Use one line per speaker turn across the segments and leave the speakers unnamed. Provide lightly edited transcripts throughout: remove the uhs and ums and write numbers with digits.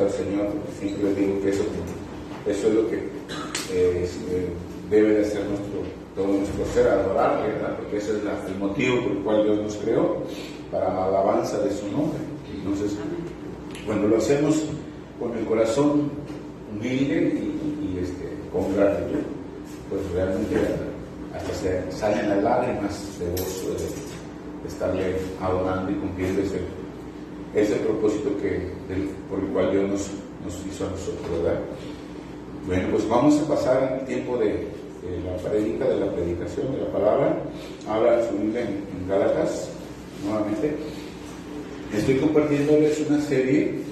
al Señor, porque siempre les digo que eso es lo que debe de ser todo nuestro ser, adorarle, ¿verdad? Porque ese es el motivo por el cual Dios nos creó, para la alabanza de su nombre. Entonces, cuando lo hacemos con el corazón humilde y con gratitud, pues realmente hasta se salen las lágrimas de gozo de estarle adorando y cumpliendo ese propósito por el cual Dios nos hizo a nosotros, ¿verdad? Bueno, pues vamos a pasar el tiempo de la predicación de la palabra. Habla su Biblia en Gálatas, nuevamente. Estoy compartiéndoles una serie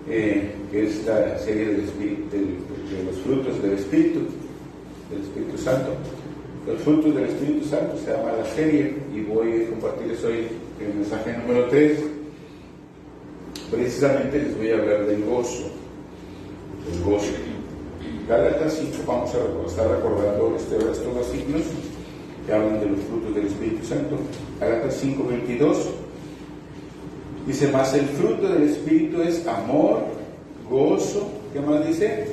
que es la serie de los frutos del Espíritu Santo. Los frutos del Espíritu Santo se llama la serie, y voy a compartirles hoy el mensaje número 3. Precisamente les voy a hablar del gozo. El gozo. Gálatas 5, vamos a estar recordando estos versículos que hablan de los frutos del Espíritu Santo. Gálatas 5, 22. Dice: mas el fruto del Espíritu es amor, gozo, ¿qué más dice?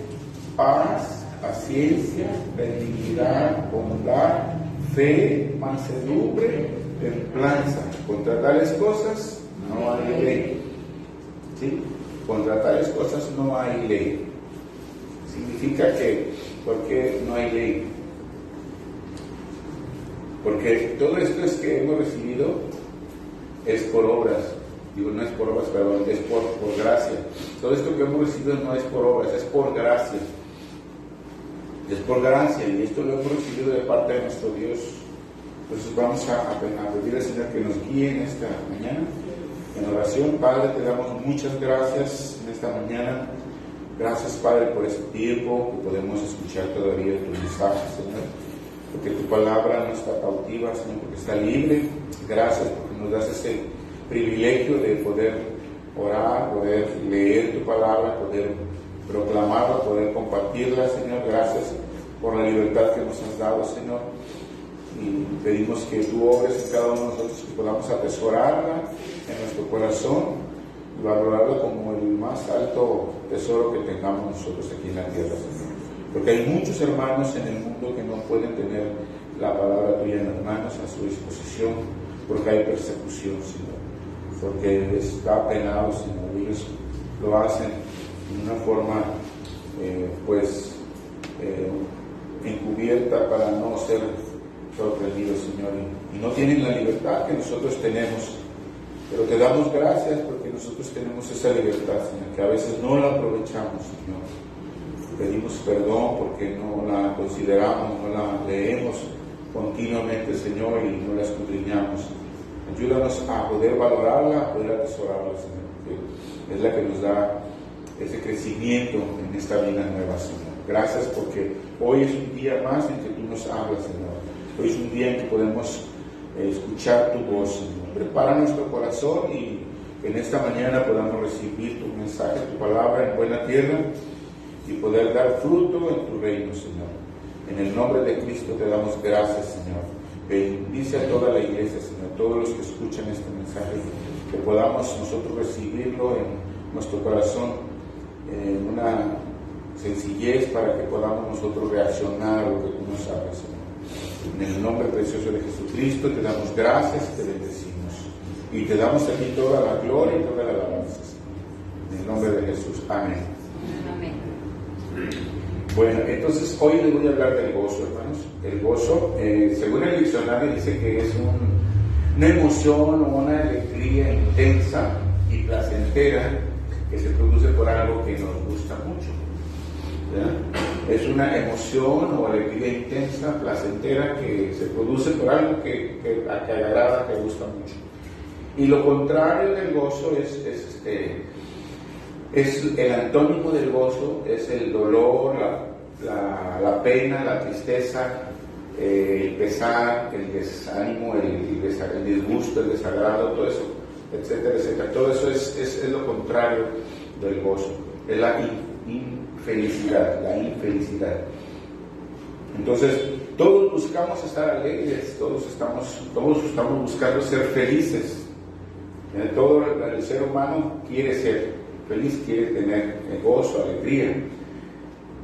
Paz, paciencia, benignidad, bondad, fe, mansedumbre, templanza. Contra tales cosas no hay ley. ¿Sí? Contra tales cosas no hay ley. Significa que, ¿por qué no hay ley? Porque todo esto es que hemos recibido es por obras. No es por obras, perdón, es por gracia. Todo esto que hemos recibido no es por obras, es por gracia. Es por gracia, y esto lo hemos recibido de parte de nuestro Dios. Entonces vamos a pedir al Señor que nos guíe en esta mañana en oración. Padre, te damos muchas gracias en esta mañana. Gracias, Padre, por este tiempo que podemos escuchar todavía tu mensaje, Señor. Porque tu palabra no está cautiva, Señor, porque está libre. Gracias porque nos das ese privilegio de poder orar, poder leer tu palabra, poder proclamarla, poder compartirla, Señor. Gracias por la libertad que nos has dado, Señor. Y pedimos que tú obres en cada uno de nosotros, que podamos atesorarla en nuestro corazón y valorarla como el más alto tesoro que tengamos nosotros aquí en la tierra, Señor. Porque hay muchos hermanos en el mundo que no pueden tener la palabra tuya en las manos, a su disposición, porque hay persecución, Señor. Porque está penado, Señor. Ellos lo hacen de una forma, encubierta, para no ser sorprendidos, Señor. Y no tienen la libertad que nosotros tenemos. Pero te damos gracias porque nosotros tenemos esa libertad, Señor, que a veces no la aprovechamos, Señor. Pedimos perdón porque no la consideramos, no la leemos continuamente, Señor, y no la escudriñamos. Ayúdanos a poder valorarla, a poder atesorarla, Señor, porque es la que nos da ese crecimiento en esta vida nueva, Señor. Gracias porque hoy es un día más en que tú nos hablas, Señor. Hoy es un día en que podemos escuchar tu voz, Señor. Prepara nuestro corazón y que en esta mañana podamos recibir tu mensaje, tu palabra en buena tierra y poder dar fruto en tu reino, Señor. En el nombre de Cristo te damos gracias, Señor. Bendice a toda la iglesia, Señor, todos los que escuchan este mensaje, que podamos nosotros recibirlo en nuestro corazón, en una sencillez, para que podamos nosotros reaccionar a lo que tú nos hablas, Señor. En el nombre precioso de Jesucristo te damos gracias y te bendecimos. Y te damos a ti toda la gloria y toda la alabanza, Señor. En el nombre de Jesús. Amén.
Amén.
Bueno, entonces hoy les voy a hablar del gozo, hermanos. El gozo, según el diccionario, dice que es una emoción o una alegría intensa y placentera que se produce por algo que nos gusta mucho, ¿verdad? Es una emoción o alegría intensa, placentera, que se produce por algo que agrada, que gusta mucho. Y lo contrario del gozo es el antónimo del gozo, es el dolor, la pena, la tristeza, el pesar, el desánimo, el disgusto, el desagrado, todo eso, etcétera, etcétera. Todo eso es lo contrario del gozo, es la infelicidad. Entonces, todos buscamos estar alegres, todos estamos buscando ser felices. Todo el ser humano quiere ser feliz quiere tener gozo, alegría.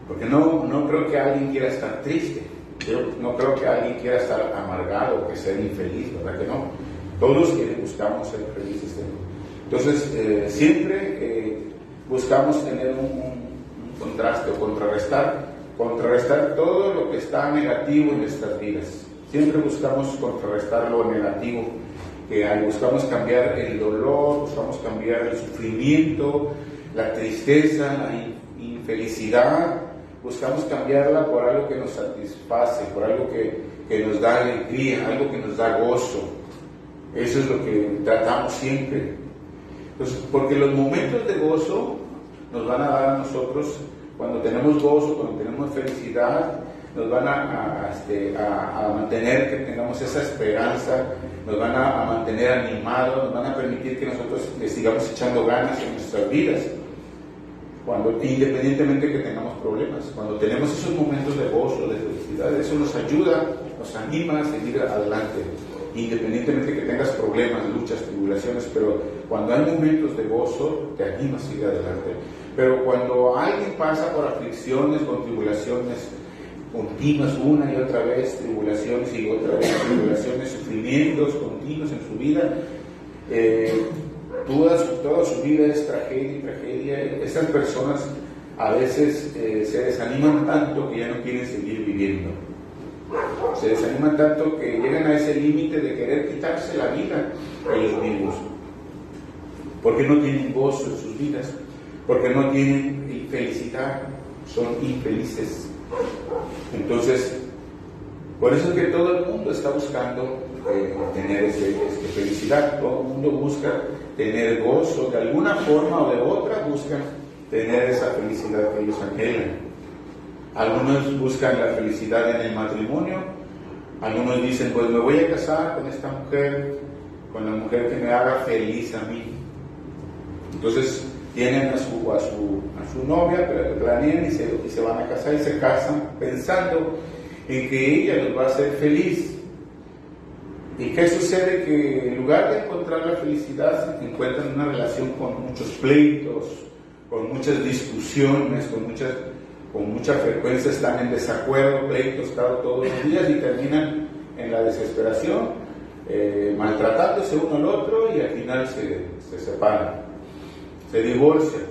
Porque no creo que alguien quiera estar triste. Yo no creo que alguien quiera estar amargado o que sea infeliz, ¿verdad que no? Todos buscamos ser felices. Entonces, siempre buscamos tener un contraste o contrarrestar todo lo que está negativo en nuestras vidas. Siempre buscamos contrarrestar lo negativo que hay. Buscamos cambiar el dolor, buscamos cambiar el sufrimiento, la tristeza, la infelicidad. Buscamos cambiarla por algo que nos satisface, por algo que nos da alegría, algo que nos da gozo. Eso es lo que tratamos siempre. Entonces, porque los momentos de gozo nos van a dar a nosotros, cuando tenemos gozo, cuando tenemos felicidad, nos van a mantener que tengamos esa esperanza, nos van a mantener animados, nos van a permitir que nosotros sigamos echando ganas en nuestras vidas. Independientemente que tengamos problemas, cuando tenemos esos momentos de gozo, de felicidad, eso nos ayuda, nos anima a seguir adelante, independientemente que tengas problemas, luchas, tribulaciones, pero cuando hay momentos de gozo, te anima a seguir adelante. Pero cuando alguien pasa por aflicciones, con tribulaciones continuas, una y otra vez, tribulaciones y otra vez tribulaciones, sufrimientos continuos en su vida, toda su vida es tragedia y tragedia. Esas personas a veces se desaniman tanto que ya no quieren seguir viviendo. Se desaniman tanto que llegan a ese límite de querer quitarse la vida ellos mismos. Porque no tienen gozo en sus vidas, porque no tienen felicidad, son infelices. Entonces, por eso es que todo el mundo está buscando tener felicidad. Todo el mundo busca tener gozo, de alguna forma o de otra buscan tener esa felicidad que ellos anhelan. Algunos buscan la felicidad en el matrimonio, algunos dicen, pues me voy a casar con esta mujer, con la mujer que me haga feliz a mí. Entonces tienen a su novia, planean y se van a casar y se casan pensando en que ella los va a hacer feliz. ¿Y qué sucede? Que en lugar de encontrar la felicidad, se encuentran en una relación con muchos pleitos, con muchas discusiones, con mucha frecuencia están en desacuerdo, pleitos todos los días y terminan en la desesperación, maltratándose uno al otro y al final se separan, se divorcian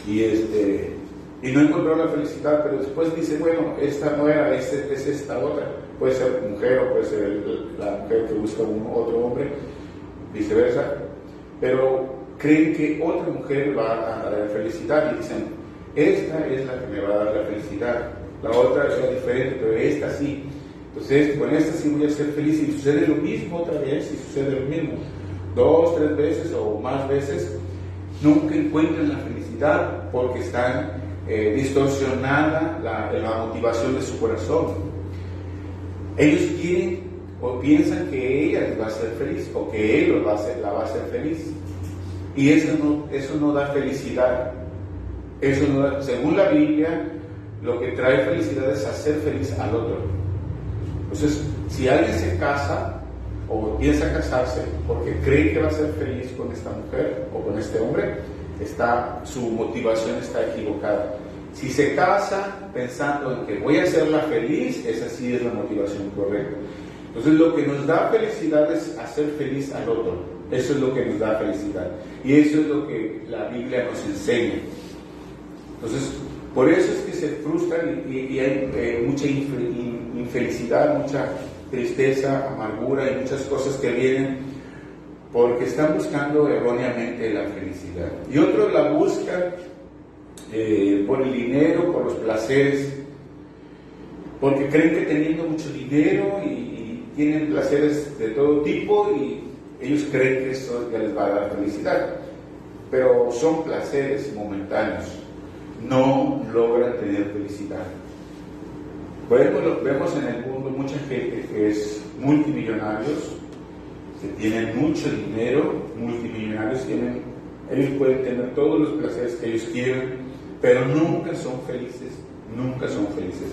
y no encontró la felicidad, pero después dice, bueno, esta no era, es esta otra. Puede ser mujer o puede ser la mujer que busca otro hombre, viceversa, pero creen que otra mujer va a dar felicidad y dicen, esta es la que me va a dar la felicidad, la otra es la diferente, pero esta sí. Entonces, con esta sí voy a ser feliz, y sucede lo mismo otra vez, y sucede lo mismo, 2, 3 veces o más veces, nunca encuentran la felicidad porque están distorsionada la motivación de su corazón. Ellos quieren o piensan que ella les va a hacer feliz o que él la va a hacer feliz, y eso no da felicidad. Eso no da, según la Biblia, lo que trae felicidad es hacer feliz al otro. Entonces, si alguien se casa o piensa casarse porque cree que va a ser feliz con esta mujer o con este hombre, su motivación está equivocada. Si se casa pensando en que voy a hacerla feliz, esa sí es la motivación correcta. Entonces, lo que nos da felicidad es hacer feliz al otro. Eso es lo que nos da felicidad. Y eso es lo que la Biblia nos enseña. Entonces, por eso es que se frustran y hay mucha infelicidad, mucha tristeza, amargura y muchas cosas que vienen porque están buscando erróneamente la felicidad. Y otros la buscan por el dinero, por los placeres, porque creen que teniendo mucho dinero y tienen placeres de todo tipo y ellos creen que eso ya les va a dar felicidad, pero son placeres momentáneos, no logran tener felicidad. Vemos en el mundo mucha gente que es multimillonarios, que tienen mucho dinero, multimillonarios, ellos pueden tener todos los placeres que ellos quieren, pero nunca son felices, nunca son felices.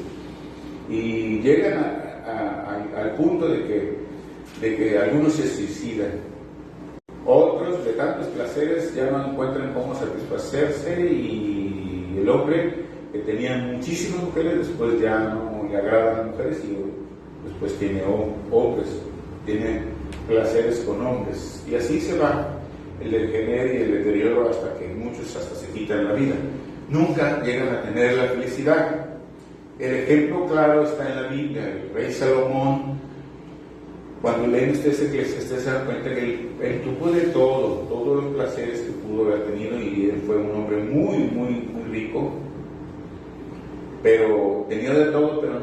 Y llegan al punto de que algunos se suicidan. Otros, de tantos placeres, ya no encuentran cómo satisfacer empezó a hacerse y el hombre que tenía muchísimas mujeres después ya no le agradan las mujeres y después tiene hombres, tiene placeres con hombres y así se va el degenere y el deterioro hasta que muchos hasta se quitan la vida. Nunca llegan a tener la felicidad. El ejemplo claro está en la Biblia. El rey Salomón, cuando leen ustedes Eclesiastés, se dan cuenta que él tuvo de todo, todos los placeres que pudo haber tenido, y él fue un hombre muy rico, pero tenía de todo, pero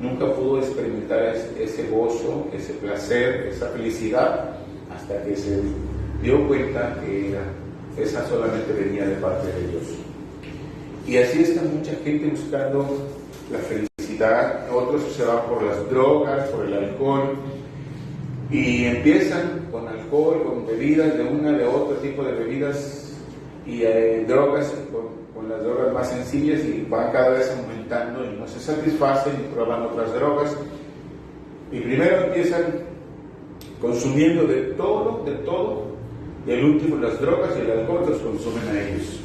nunca pudo experimentar ese gozo, ese placer, esa felicidad, hasta que se dio cuenta que esa solamente venía de parte de Dios. Y así está mucha gente buscando la felicidad. Otros se van por las drogas, por el alcohol, y empiezan con alcohol, con bebidas de otro tipo de bebidas y drogas, con las drogas más sencillas, y van cada vez aumentando y no se satisfacen y prueban otras drogas. Y primero empiezan consumiendo de todo, y al último las drogas y el alcohol los consumen a ellos.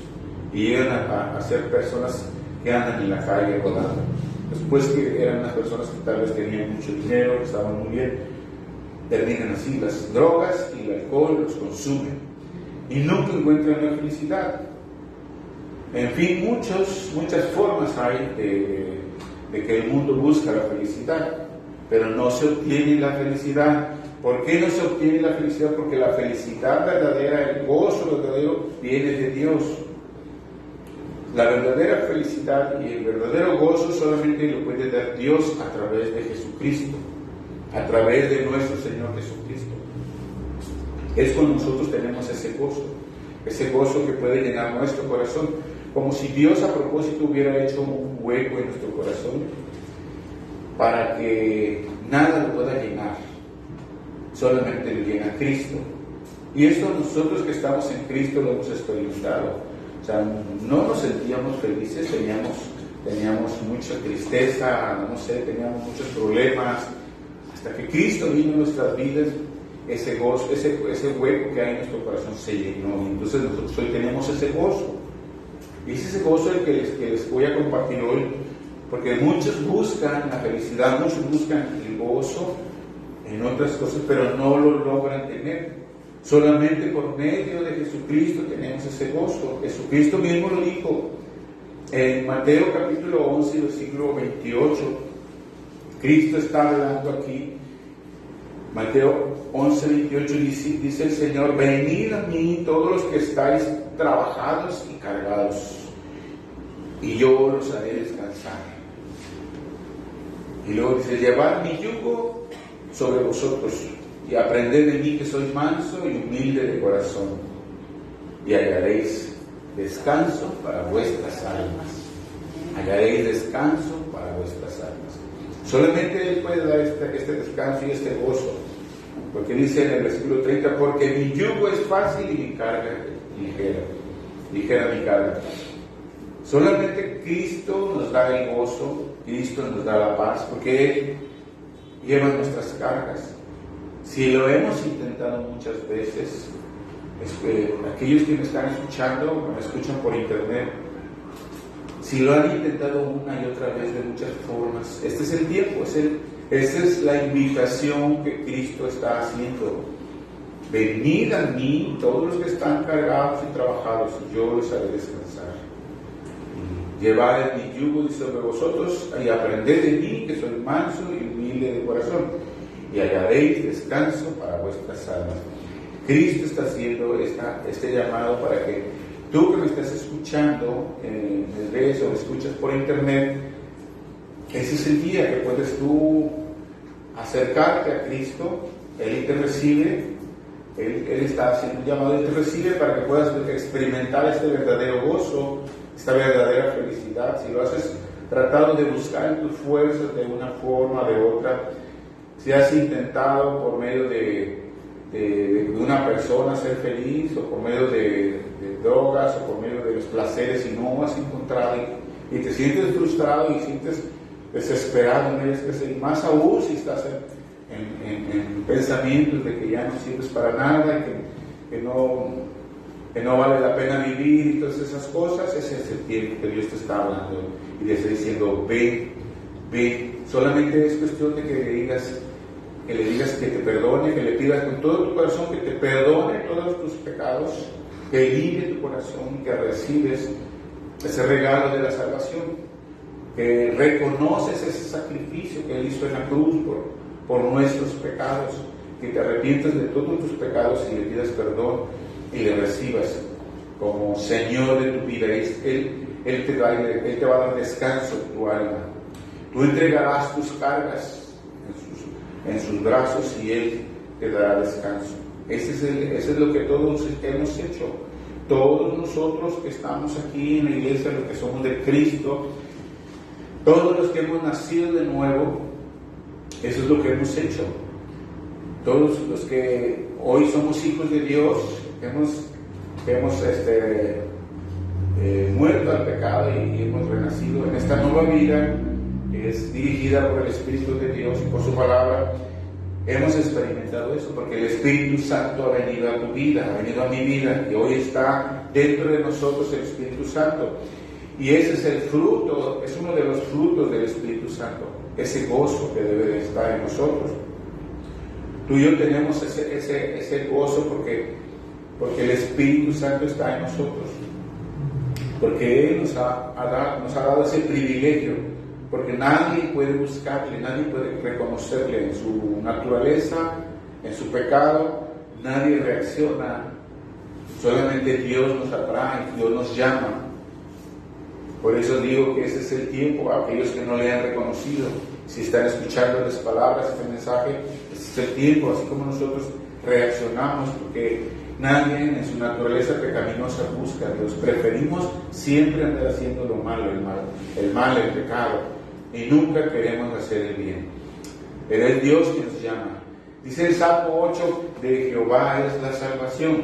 Y llegan a ser personas que andan en la calle rodando. Después que eran unas personas que tal vez tenían mucho dinero, que estaban muy bien, terminan así. Las drogas y el alcohol los consumen y nunca encuentran la felicidad. En fin, muchas formas hay de que el mundo busca la felicidad, pero no se obtiene la felicidad. ¿Por qué no se obtiene la felicidad? Porque la felicidad verdadera, el gozo verdadero, viene de Dios. La verdadera felicidad y el verdadero gozo solamente lo puede dar Dios a través de Jesucristo, a través de nuestro Señor Jesucristo. Es cuando nosotros tenemos ese gozo que puede llenar nuestro corazón, como si Dios a propósito hubiera hecho un hueco en nuestro corazón para que nada lo pueda llenar, solamente lo llena Cristo. Y esto nosotros que estamos en Cristo lo hemos experimentado. O sea, no nos sentíamos felices, teníamos mucha tristeza, no sé, teníamos muchos problemas, hasta que Cristo vino en nuestras vidas, ese gozo, ese hueco que hay en nuestro corazón se llenó, y entonces nosotros hoy tenemos ese gozo. Y es ese gozo el que les voy a compartir hoy, porque muchos buscan la felicidad, muchos buscan el gozo en otras cosas, pero no lo logran tener. Solamente por medio de Jesucristo tenemos ese gozo. Jesucristo mismo lo dijo en Mateo capítulo 11, versículo 28. Cristo está hablando aquí. Mateo 11, 28 dice el Señor: venid a mí todos los que estáis trabajados y cargados, y yo los haré descansar. Y luego dice: llevad mi yugo sobre vosotros y aprended de mí, que soy manso y humilde de corazón, y hallaréis descanso para vuestras almas. Hallaréis descanso para vuestras almas. Solamente Él puede dar este descanso y este gozo, porque dice en el versículo 30: porque mi yugo es fácil y mi carga ligera mi carga. Solamente Cristo nos da el gozo, Cristo nos da la paz, porque Él lleva nuestras cargas. Si lo hemos intentado muchas veces, aquellos que me están escuchando, me escuchan por internet, si lo han intentado una y otra vez de muchas formas, este es el tiempo, esta es la invitación que Cristo está haciendo. Venid a mí todos los que están cargados y trabajados, y yo los haré descansar. Llevad mi yugo sobre vosotros y aprended de mí, que soy manso y humilde de corazón, y hallaréis descanso para vuestras almas. Cristo está haciendo este llamado para que tú que me estás escuchando, me ves o me escuchas por internet, ese es el día que puedes tú acercarte a Cristo. Él te recibe, Él está haciendo un llamado, Él te recibe para que puedas experimentar este verdadero gozo, esta verdadera felicidad. Si lo haces tratado de buscar en tus fuerzas de una forma o de otra, si has intentado por medio de una persona ser feliz, o por medio de drogas, o por medio de los placeres, y no has encontrado, y te sientes frustrado y sientes desesperado, y más aún si estás en pensamientos de que ya no sirves para nada, que no que no vale la pena vivir y todas esas cosas, ese es el tiempo que Dios te está hablando y te está diciendo, ven, ven. Solamente es cuestión de que le digas que te perdone, que le pidas con todo tu corazón que te perdone todos tus pecados, que limpie tu corazón, que recibes ese regalo de la salvación, que reconoces ese sacrificio que Él hizo en la cruz por nuestros pecados, que te arrepientas de todos tus pecados y le pidas perdón y le recibas como Señor de tu vida. Él te va a dar descanso en tu alma. Tú entregarás tus cargas en sus brazos y Él te dará descanso. Ese es lo que todos hemos hecho. Todos nosotros que estamos aquí en la iglesia, los que somos de Cristo, todos los que hemos nacido de nuevo, eso es lo que hemos hecho. Todos los que hoy somos hijos de Dios, que hemos muerto al pecado y hemos renacido en esta nueva vida que es dirigida por el Espíritu de Dios y por su palabra, hemos experimentado eso, porque el Espíritu Santo ha venido a tu vida, ha venido a mi vida, y hoy está dentro de nosotros el Espíritu Santo. Y ese es el fruto, es uno de los frutos del Espíritu Santo, ese gozo que debe de estar en nosotros. Tú y yo tenemos ese gozo porque el Espíritu Santo está en nosotros, porque Él nos ha dado ese privilegio, porque nadie puede buscarle, nadie puede reconocerle en su naturaleza, en su pecado, nadie reacciona, solamente Dios nos atrae, Dios nos llama. Por eso digo que ese es el tiempo, a aquellos que no le han reconocido, si están escuchando las palabras, este mensaje, ese es el tiempo, así como nosotros reaccionamos, porque nadie en su naturaleza pecaminosa busca a Dios. Preferimos siempre andar haciendo lo malo, el mal, el pecado, y nunca queremos hacer el bien. Pero es Dios quien nos llama. Dice el Salmo 8, de Jehová es la salvación.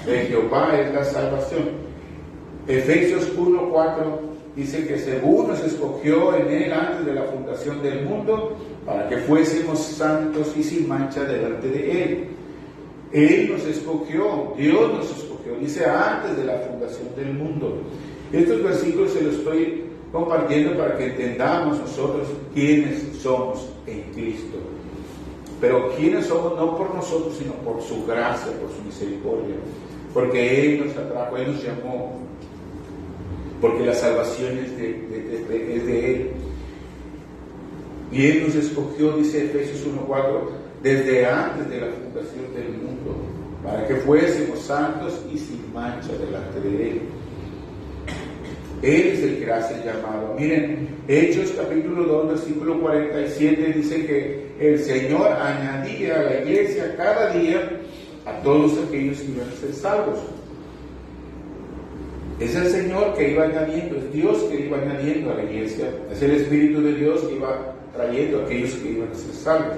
De Jehová es la salvación. Efesios 1:4 dice que según nos escogió en Él antes de la fundación del mundo, para que fuésemos santos y sin mancha delante de Él. Él nos escogió, Dios nos escogió, dice antes de la fundación del mundo. Estos versículos se los estoy compartiendo para que entendamos nosotros quiénes somos en Cristo. Pero quiénes somos no por nosotros, sino por su gracia, por su misericordia. Porque Él nos atrajo, Él nos llamó. Porque la salvación es de Él. Y Él nos escogió, dice Efesios 1:4, desde antes de la fundación del mundo, para que fuésemos santos y sin mancha delante de Él. Él es el que hace el llamado. Miren, Hechos capítulo 2, versículo 47, dice que el Señor añadía a la iglesia cada día a todos aquellos que iban a ser salvos. Es el Señor que iba añadiendo, es Dios que iba añadiendo a la iglesia, es el Espíritu de Dios que iba trayendo a aquellos que iban a ser salvos.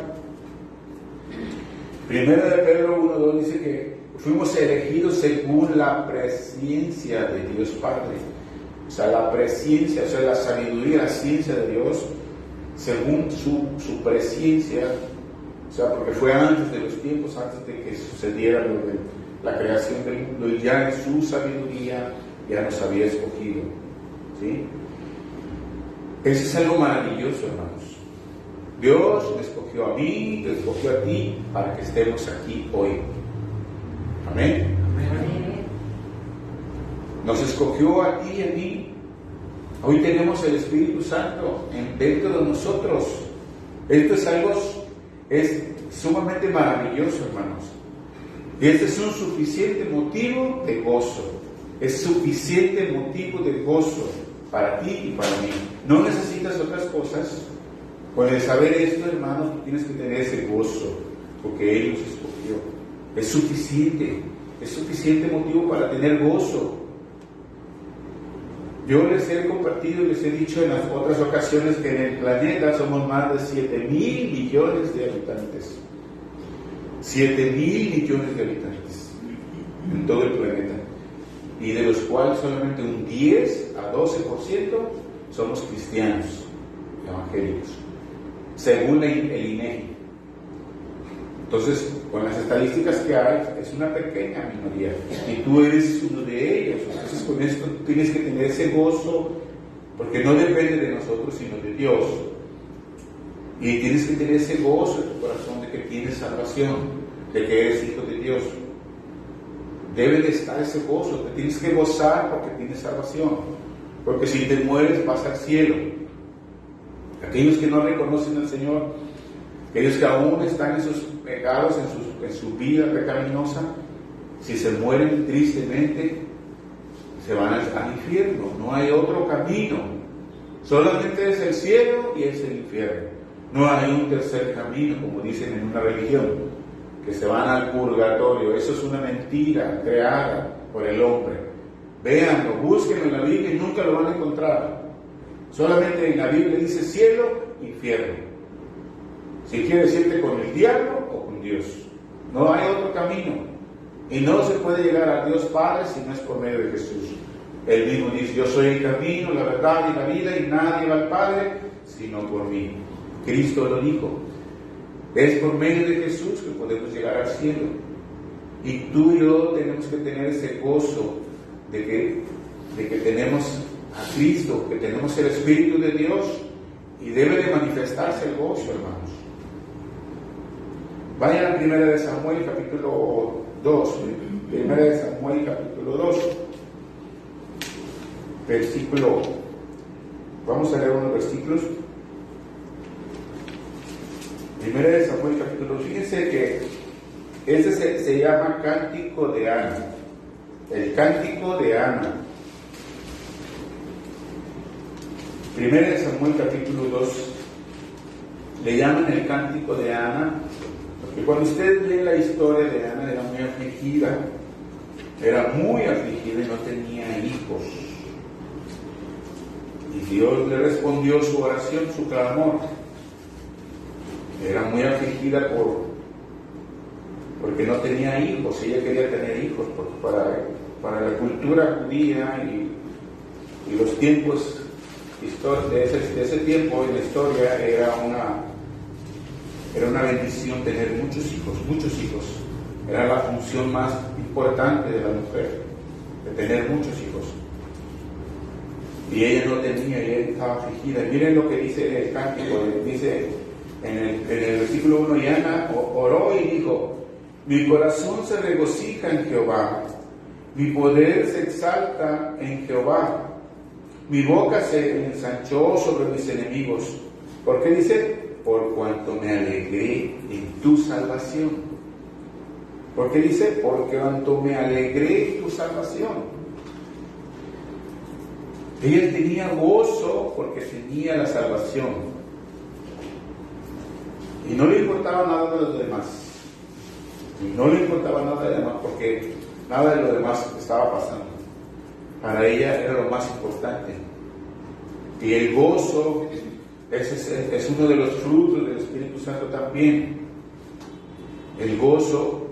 Primera de Pedro 1:2 dice que fuimos elegidos según la presciencia de Dios Padre. O sea, la presciencia, o sea, la sabiduría, la ciencia de Dios, según su presciencia, o sea, porque fue antes de los tiempos, antes de que sucediera lo de la creación del mundo, y ya en su sabiduría ya nos había escogido, ¿sí? Eso es algo maravilloso, hermanos. Dios me escogió a mí, te escogió a ti, para que estemos aquí hoy. Amén. Amén. Nos escogió a ti y a mí. Hoy tenemos el Espíritu Santo dentro de nosotros. Esto es sumamente maravilloso, hermanos. Y este es un suficiente motivo de gozo. Es suficiente motivo de gozo para ti y para mí. No necesitas otras cosas. Con el saber esto, hermanos, tú tienes que tener ese gozo, porque Él nos escogió. Es suficiente motivo para tener gozo. Yo les he compartido y les he dicho en las otras ocasiones que en el planeta somos más de 7,000 millones de habitantes. 7,000 millones de habitantes en todo el planeta. Y de los cuales solamente un 10 a 12% somos cristianos evangélicos, según el INEGI. Entonces, con las estadísticas que hay, es una pequeña minoría. Y tú eres uno de ellos. Entonces, con esto tienes que tener ese gozo, porque no depende de nosotros, sino de Dios. Y tienes que tener ese gozo en tu corazón de que tienes salvación, de que eres hijo de Dios. Debe de estar ese gozo, te tienes que gozar porque tienes salvación. Porque si te mueres vas al cielo. Aquellos que no reconocen al Señor, aquellos que aún están en sus pecados, en su vida pecaminosa, si se mueren tristemente, se van al infierno. No hay otro camino. Solamente es el cielo y es el infierno. No hay un tercer camino, como dicen en una religión, que se van al purgatorio. Eso es una mentira creada por el hombre. Véanlo, búsquenlo en la Biblia y nunca lo van a encontrar. Solamente en la Biblia dice cielo, infierno. Si quiere decirte con el diablo o con Dios. No hay otro camino. Y no se puede llegar a Dios Padre si no es por medio de Jesús. Él mismo dice, yo soy el camino, la verdad y la vida, y nadie va al Padre sino por mí. Cristo lo dijo. Es por medio de Jesús que podemos llegar al cielo. Y tú y yo tenemos que tener ese gozo de que tenemos a Cristo, que tenemos el Espíritu de Dios, y debe de manifestarse el gozo, hermanos. Vayan a 1 Samuel capítulo 2. 1 Samuel capítulo 2. Versículo. Vamos a leer unos versículos. 1 Samuel capítulo 2. Fíjense que este se llama Cántico de Ana. El Cántico de Ana. 1 Samuel capítulo 2 le llaman el Cántico de Ana, porque cuando ustedes leen la historia de Ana, era muy afligida y no tenía hijos. Y Dios le respondió su oración, su clamor. Era muy afligida porque no tenía hijos. Ella quería tener hijos, porque para la cultura judía y los tiempos de ese tiempo en la historia era una bendición tener muchos hijos. Era la función más importante de la mujer, de tener muchos hijos. Y ella no tenía, y ella estaba afligida. Miren lo que dice el cántico, dice en el versículo 1, y Ana oró y dijo, mi corazón se regocija en Jehová, mi poder se exalta en Jehová. Mi boca se ensanchó sobre mis enemigos. ¿Por qué dice? Por cuanto me alegré en tu salvación. ¿Por qué dice? Por cuanto me alegré en tu salvación. Ella tenía gozo porque tenía la salvación. Y no le importaba nada de los demás. Porque nada de lo demás estaba pasando. Para ella era lo más importante. Y el gozo es uno de los frutos del Espíritu Santo también. El gozo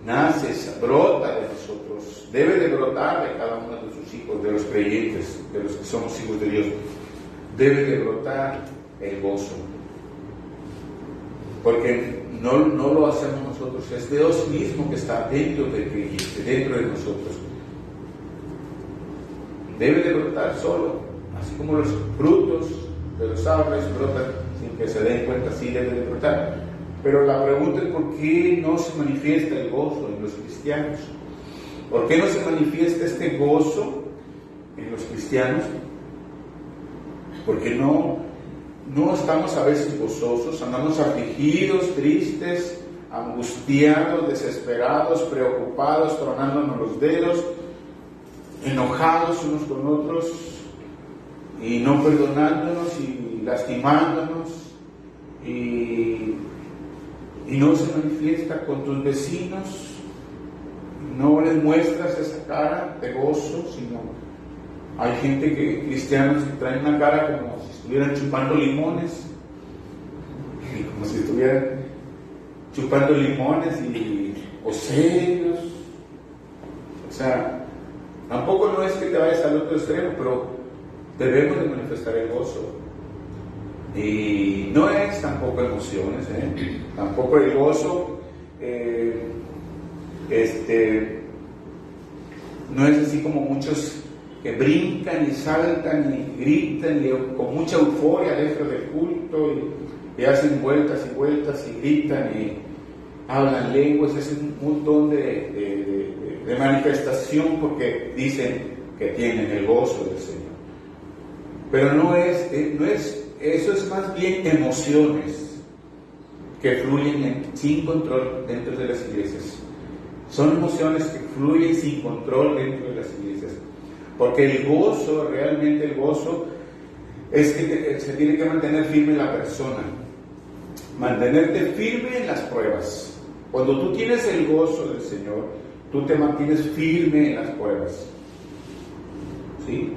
nace, brota de nosotros. Debe de brotar de cada uno de sus hijos, de los creyentes, de los que somos hijos de Dios. Debe de brotar el gozo. Porque no lo hacemos nosotros, es Dios mismo que está dentro del creyente, dentro de nosotros. Debe de brotar solo, así como los frutos de los árboles brotan sin que se den cuenta, sí debe de brotar. Pero la pregunta es ¿por qué no se manifiesta el gozo en los cristianos? ¿Por qué no se manifiesta este gozo en los cristianos? Porque no estamos a veces gozosos, andamos afligidos, tristes, angustiados, desesperados, preocupados, tronándonos los dedos, enojados unos con otros y no perdonándonos y lastimándonos y no se manifiesta con tus vecinos, no les muestras esa cara de gozo, sino hay gente cristianos que traen una cara como si estuvieran chupando limones, o serios. O sea, tampoco no es que te vayas al otro extremo, pero debemos de manifestar el gozo. Y no es tampoco emociones, tampoco el gozo no es así como muchos que brincan y saltan y gritan y con mucha euforia dentro del culto y hacen vueltas y vueltas y gritan y hablan lenguas. Es un montón de manifestación porque dicen que tienen el gozo del Señor. Pero no es eso, es más bien emociones que fluyen sin control dentro de las iglesias. Son emociones que fluyen sin control dentro de las iglesias. Porque el gozo, realmente el gozo, es que se tiene que mantener firme la persona. Mantenerte firme en las pruebas. Cuando tú tienes el gozo del Señor, tú te mantienes firme en las pruebas. ¿Sí?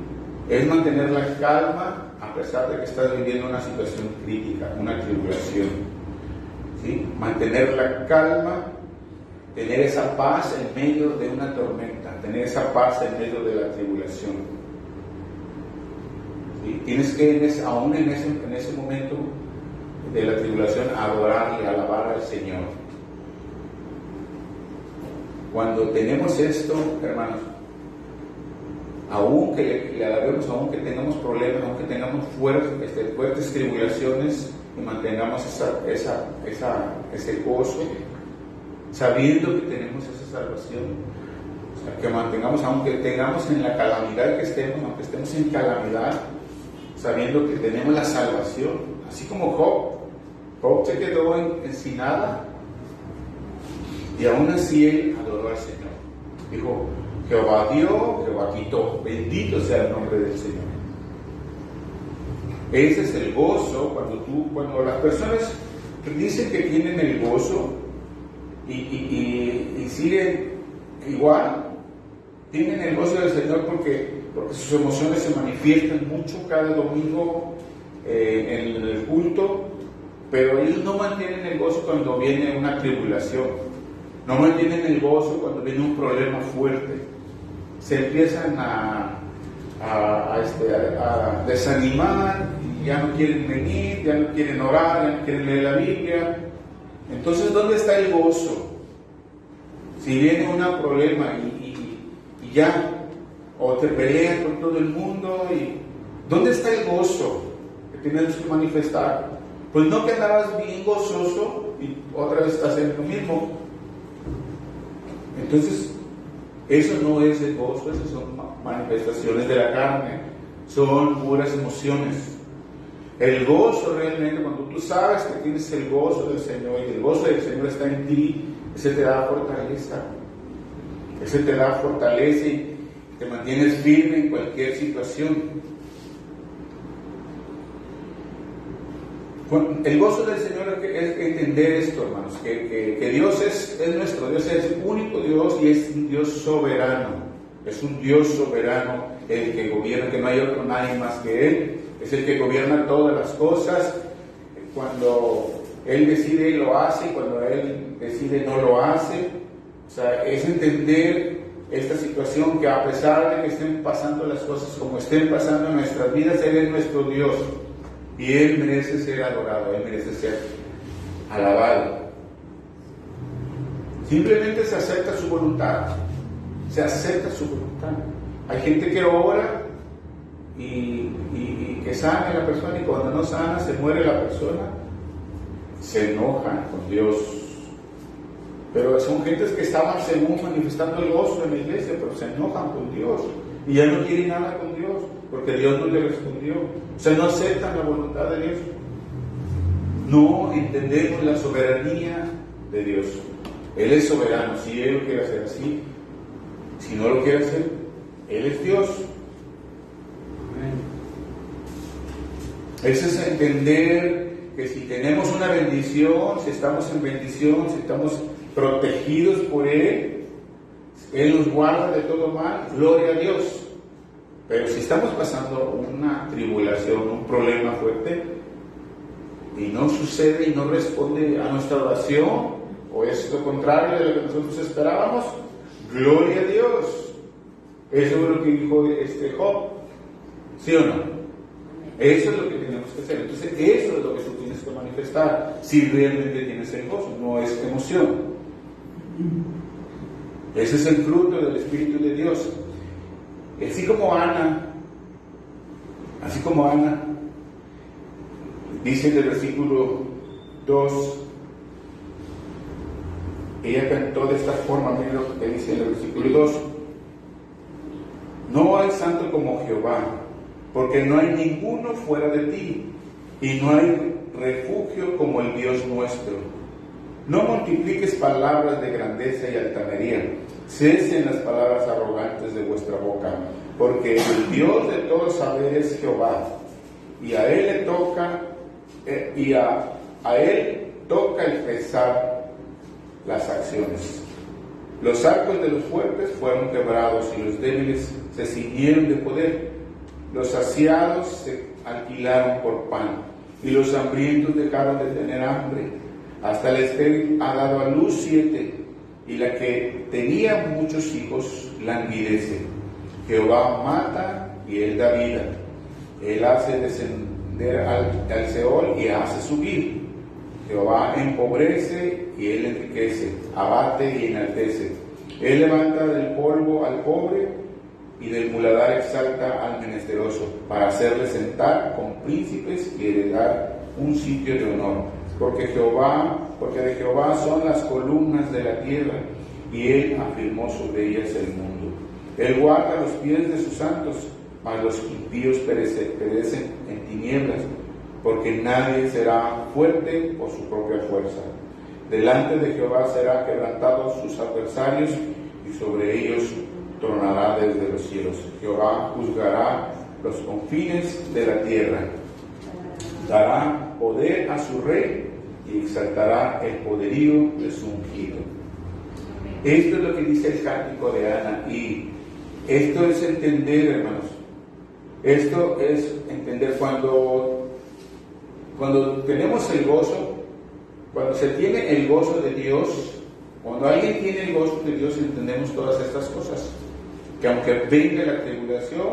Es mantener la calma a pesar de que estás viviendo una situación crítica, una tribulación. ¿Sí? Mantener la calma, tener esa paz en medio de una tormenta, tener esa paz en medio de la tribulación. ¿Sí? Tienes que, aún en ese momento de la tribulación, adorar y alabar al Señor. Cuando tenemos esto, hermanos, aún que le alabemos, aún que tengamos problemas, aunque tengamos fuertes tribulaciones, y mantengamos ese gozo, sabiendo que tenemos esa salvación. O sea, que mantengamos, aunque tengamos en la calamidad que estemos, aunque estemos en calamidad, sabiendo que tenemos la salvación. Así como Job se quedó sin nada, y aún así él adoró al Señor. Dijo: Jehová dio, Jehová quitó, bendito sea el nombre del Señor. Ese es el gozo. Cuando las personas dicen que tienen el gozo y siguen igual, tienen el gozo del Señor porque sus emociones se manifiestan mucho cada domingo en el culto, pero ellos no mantienen el gozo cuando viene una tribulación, no mantienen el gozo cuando viene un problema fuerte. Se empiezan a desanimar, y ya no quieren venir, ya no quieren orar, ya no quieren leer la Biblia. Entonces, ¿dónde está el gozo? Si viene un problema y ya, o te pelean con todo el mundo, ¿dónde está el gozo que tienes que manifestar? Pues no, que andabas bien gozoso y otra vez estás en lo mismo. Entonces, eso no es el gozo, esas son manifestaciones de la carne, son puras emociones. El gozo realmente, cuando tú sabes que tienes el gozo del Señor y el gozo del Señor está en ti, ese te da fortaleza. Ese te da fortaleza y te mantienes firme en cualquier situación. El gozo del Señor es entender esto, hermanos, que Dios es nuestro Dios, es el único Dios y es un Dios soberano. Es un Dios soberano, el que gobierna, que no hay otro nadie más que Él. Es el que gobierna todas las cosas. Cuando Él decide, lo hace, y cuando Él decide, no lo hace. O sea, es entender esta situación, que a pesar de que estén pasando las cosas como estén pasando en nuestras vidas, Él es nuestro Dios. Y Él merece ser adorado, Él merece ser alabado. Simplemente se acepta su voluntad. Se acepta su voluntad. Hay gente que ora y que sana a la persona, y cuando no sana, se muere la persona, se enojan con Dios. Pero son gentes que estaban según manifestando el gozo en la iglesia, pero se enojan con Dios y ya no quieren nada con Dios porque Dios no le respondió. O sea, no aceptan la voluntad de Dios. No entendemos la soberanía de Dios. Él es soberano. Si Él lo quiere hacer así, si no lo quiere hacer, Él es Dios. Eso es entender que si tenemos una bendición, si estamos en bendición, si estamos protegidos por Él, Él nos guarda de todo mal, gloria a Dios. Pero si estamos pasando una tribulación, un problema fuerte, y no sucede y no responde a nuestra oración, o es lo contrario de lo que nosotros esperábamos, gloria a Dios. Eso es lo que dijo Job, ¿sí o no? Eso es lo que tenemos que hacer. Entonces, eso es lo que tú tienes que manifestar, si realmente tienes el gozo, no es emoción. Ese es el fruto del Espíritu de Dios. Así como Ana, dice en el versículo 2, ella cantó de esta forma, miren lo que dice en el versículo 2: no hay santo como Jehová, porque no hay ninguno fuera de ti, y no hay refugio como el Dios nuestro. No multipliques palabras de grandeza y altanería, cesen las palabras arrogantes de vuestra boca, porque el Dios de todo saber es Jehová, y a él le toca, a él toca el pesar las acciones. Los arcos de los fuertes fueron quebrados y los débiles se ciñeron de poder. Los saciados se alquilaron por pan y los hambrientos dejaron de tener hambre. Hasta la estéril ha dado a luz 7 y la que tenía muchos hijos languidece. Jehová mata y él da vida. Él hace descender al Seol y hace subir. Jehová empobrece y él enriquece, abate y enaltece. Él levanta del polvo al pobre y del muladar exalta al menesteroso, para hacerle sentar con príncipes y heredar un sitio de honor. Porque de Jehová son las columnas de la tierra, y él afirmó sobre ellas el mundo. Él guarda los pies de sus santos, mas los impíos perecen en tinieblas, porque nadie será fuerte por su propia fuerza. Delante de Jehová será quebrantado sus adversarios, y sobre ellos tronará desde los cielos. Jehová juzgará los confines de la tierra, dará poder a su rey y exaltará el poderío de su ungido. Esto es lo que dice el cántico de Ana, y esto es entender, hermanos, esto es entender cuando tenemos el gozo, cuando se tiene el gozo de Dios, cuando alguien tiene el gozo de Dios, entendemos todas estas cosas, que aunque venga la tribulación,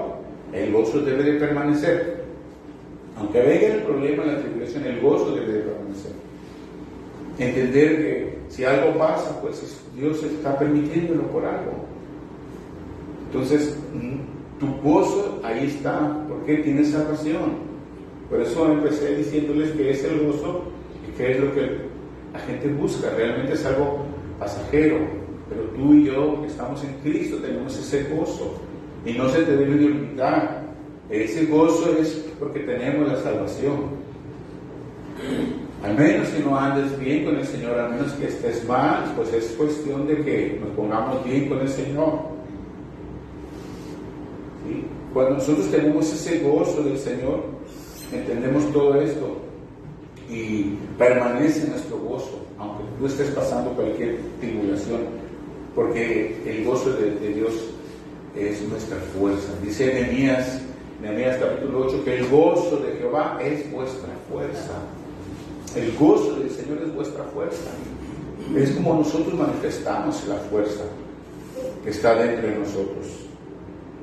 el gozo debe de permanecer. Aunque venga el problema, la tribulación, el gozo debe de permanecer. Entender que si algo pasa, pues Dios está permitiéndolo por algo. Entonces, tu gozo ahí está, porque tienes salvación. Por eso empecé diciéndoles que es el gozo y que es lo que la gente busca. Realmente es algo pasajero, pero tú y yo que estamos en Cristo tenemos ese gozo, y no se te debe de olvidar. Ese gozo es porque tenemos la salvación. Al menos que no andes bien con el Señor, al menos que estés mal, pues es cuestión de que nos pongamos bien con el Señor. ¿Sí? Cuando nosotros tenemos ese gozo del Señor, entendemos todo esto y permanece nuestro gozo, aunque tú estés pasando cualquier tribulación, porque el gozo de Dios es nuestra fuerza. Dice Nehemías capítulo 8, que el gozo de Jehová es vuestra fuerza. El gozo del Señor es vuestra fuerza. Es como nosotros manifestamos la fuerza que está dentro de nosotros,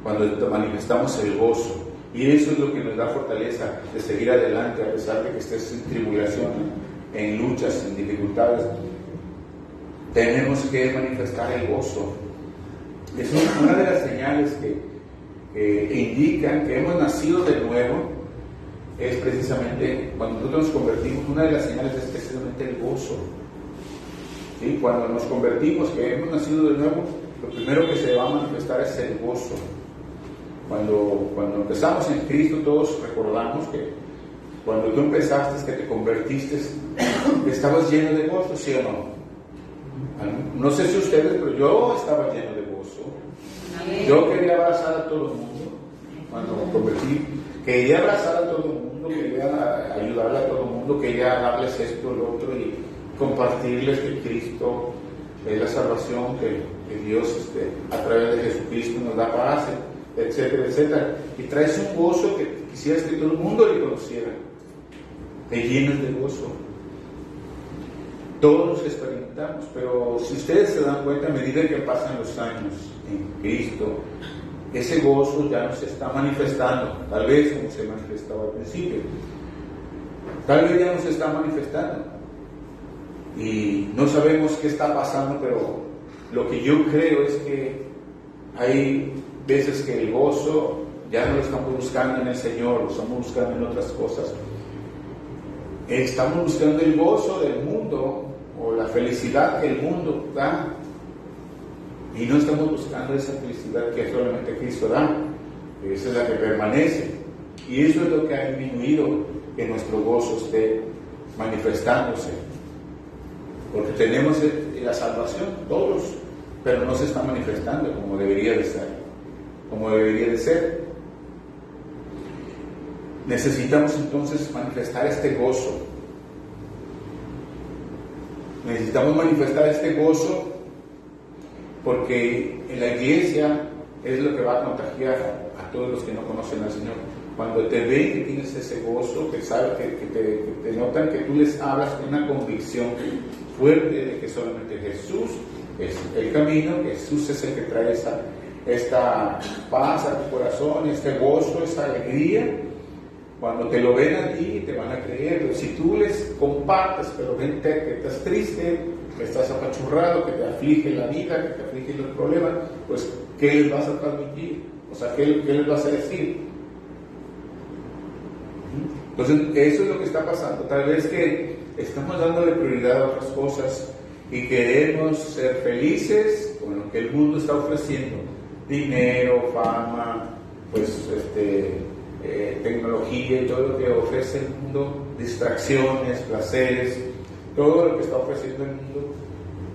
cuando manifestamos el gozo. Y eso es lo que nos da fortaleza de seguir adelante, a pesar de que estés en tribulación, en luchas, en dificultades. Tenemos que manifestar el gozo. Es una de las señales que indican que hemos nacido de nuevo. Es precisamente cuando nosotros nos convertimos, una de las señales es precisamente el gozo. ¿Sí? Cuando nos convertimos, que hemos nacido de nuevo, lo primero que se va a manifestar es el gozo. Cuando empezamos en Cristo, todos recordamos que cuando tú empezaste, que te convertiste, estabas lleno de gozo, ¿sí o no? No sé si ustedes, pero yo estaba lleno de gozo. Yo quería abrazar a todo el mundo. Cuando me convertí, quería abrazar a todo el mundo, quería ayudarle a todo el mundo, quería darles esto, lo otro, y compartirles que Cristo es la salvación, que Dios a través de Jesucristo nos da paz, etcétera, etcétera. Y traes un gozo que quisieras que todo el mundo le conociera. Te llenas de gozo. Todos los experimentamos, pero si ustedes se dan cuenta, a medida que pasan los años en Cristo, ese gozo ya no se está manifestando, tal vez como se manifestaba al principio. Tal vez ya no se está manifestando. Y no sabemos qué está pasando, pero lo que yo creo es que hay veces que el gozo ya no lo estamos buscando en el Señor, lo estamos buscando en otras cosas. Estamos buscando el gozo del mundo o la felicidad que el mundo da, y no estamos buscando esa felicidad que solamente Cristo da. Esa es la que permanece, y eso es lo que ha disminuido que nuestro gozo esté manifestándose, porque tenemos la salvación todos, pero no se está manifestando como debería de ser, como debería de ser. Necesitamos entonces manifestar este gozo. Necesitamos manifestar este gozo porque en la iglesia es lo que va a contagiar a todos los que no conocen al Señor. Cuando te ven que tienes ese gozo, que saben, que te notan que tú les hablas con una convicción fuerte de que solamente Jesús es el camino, que Jesús es el que trae esta paz a tu corazón, este gozo, esta alegría. Cuando te lo ven a ti, te van a creer. Pero si tú les compartes, pero ven que estás triste, que estás apachurrado, que te aflige la vida, que te aflige los problemas, pues ¿qué les vas a transmitir? O sea, ¿qué les vas a decir? Entonces, eso es lo que está pasando. Tal vez que estamos dándole prioridad a otras cosas y queremos ser felices con lo que el mundo está ofreciendo: dinero, fama, pues tecnología y todo lo que ofrece el mundo, distracciones, placeres, todo lo que está ofreciendo el mundo.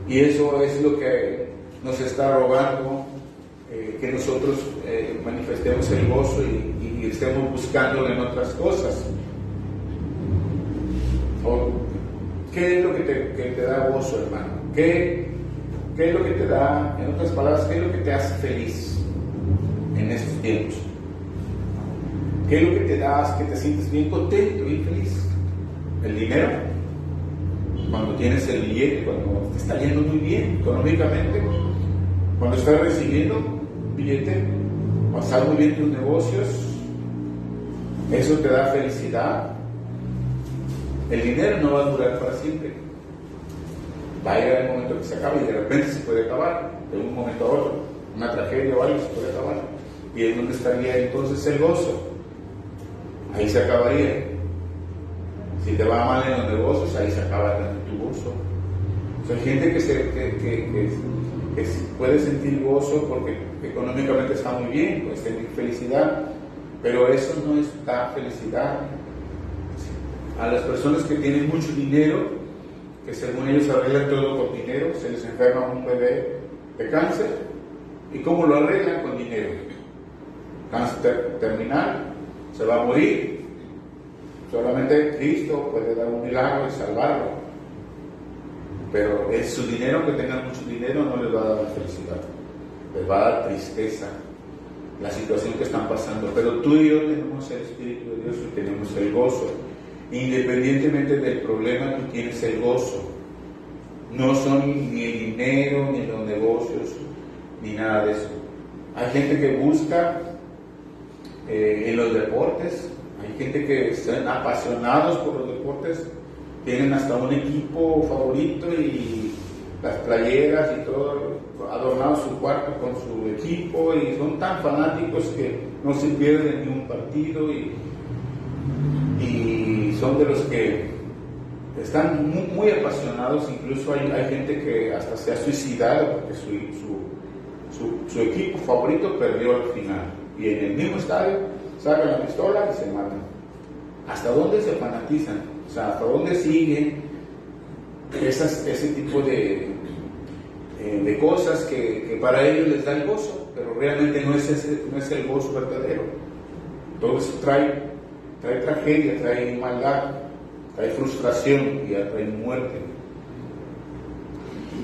Y eso es lo que nos está rogando, que nosotros manifestemos el gozo y estemos buscándolo en otras cosas. ¿Qué es lo que te da gozo, hermano? ¿Qué es lo que te da, en otras palabras, qué es lo que te hace feliz en estos tiempos? ¿Qué es lo que te da que te sientes bien contento y feliz? ¿El dinero? Cuando tienes el billete, cuando te está yendo muy bien económicamente, cuando estás recibiendo billete, cuando estás muy bien tus negocios, eso te da felicidad. El dinero no va a durar para siempre. Va a llegar el momento que se acabe, y de repente se puede acabar, de un momento a otro, una tragedia o algo se puede acabar. Y es donde estaría entonces el gozo. Ahí se acabaría. Si te va mal en los negocios, ahí se acaba tu gozo. O sea, hay gente que puede sentir gozo porque económicamente está muy bien, puede sentir felicidad, pero eso no es dar felicidad. A las personas que tienen mucho dinero, que según ellos arreglan todo con dinero, se les enferma un bebé de cáncer, ¿y cómo lo arreglan? Con dinero. Cáncer terminal, se va a morir. Solamente Cristo puede dar un milagro y salvarlo. Pero es su dinero, que tengan mucho dinero, no les va a dar felicidad, les va a dar tristeza la situación que están pasando. Pero tú y yo tenemos el Espíritu de Dios y tenemos el gozo. Independientemente del problema, tú tienes el gozo. No son ni el dinero, ni los negocios, ni nada de eso. Hay gente que busca en los deportes. Hay gente que están apasionados por los deportes, tienen hasta un equipo favorito y las playeras y todo, adornado su cuarto con su equipo, y son tan fanáticos que no se pierden ni un partido, y son de los que están muy apasionados. Incluso hay gente que hasta se ha suicidado porque su equipo favorito perdió al final, y en el mismo estadio sacan la pistola y se matan. ¿Hasta dónde se fanatizan? O sea, ¿hasta dónde siguen ese tipo de cosas que para ellos les da el gozo, pero realmente no es el gozo verdadero? Todo eso trae tragedia, trae maldad, trae frustración y trae muerte.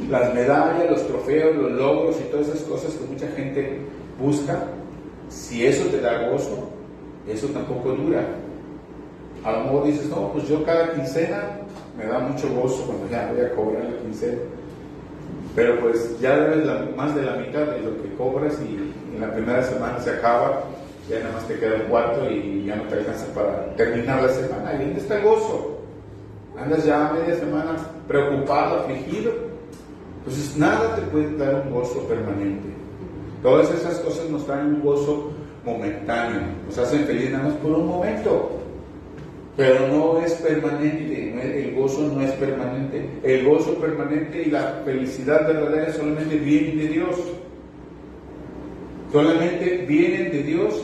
Las medallas, los trofeos, los logros y todas esas cosas que mucha gente busca, si eso te da gozo, eso tampoco dura. A lo mejor dices, no, pues yo cada quincena me da mucho gozo cuando ya voy a cobrar la quincena. Pero pues ya debes más de la mitad de lo que cobras, y en la primera semana se acaba, ya nada más te queda un cuarto y ya no te alcanza para terminar la semana. ¿Y dónde está el gozo? Andas ya media semana preocupado, afligido, Entonces nada te puede dar un gozo permanente. Todas esas cosas nos traen un gozo momentáneo, nos hacen feliz nada más por un momento, pero no es permanente. El gozo no es permanente. El gozo permanente y la felicidad verdadera solamente vienen de Dios. Solamente vienen de Dios.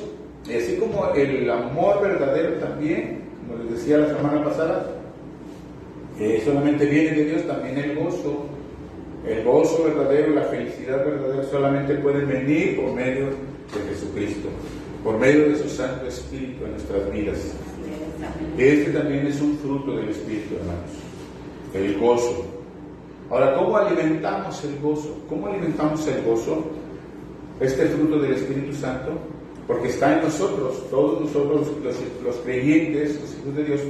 Y así como el amor verdadero también, como les decía la semana pasada, solamente viene de Dios, también el gozo verdadero, la felicidad verdadera solamente pueden venir por medio de Jesucristo, por medio de su Santo Espíritu en nuestras vidas. Este también es un fruto del Espíritu, hermanos, el gozo. Ahora, ¿cómo alimentamos el gozo? ¿Cómo alimentamos el gozo? Este fruto del Espíritu Santo, porque está en nosotros, todos nosotros los creyentes, los hijos de Dios,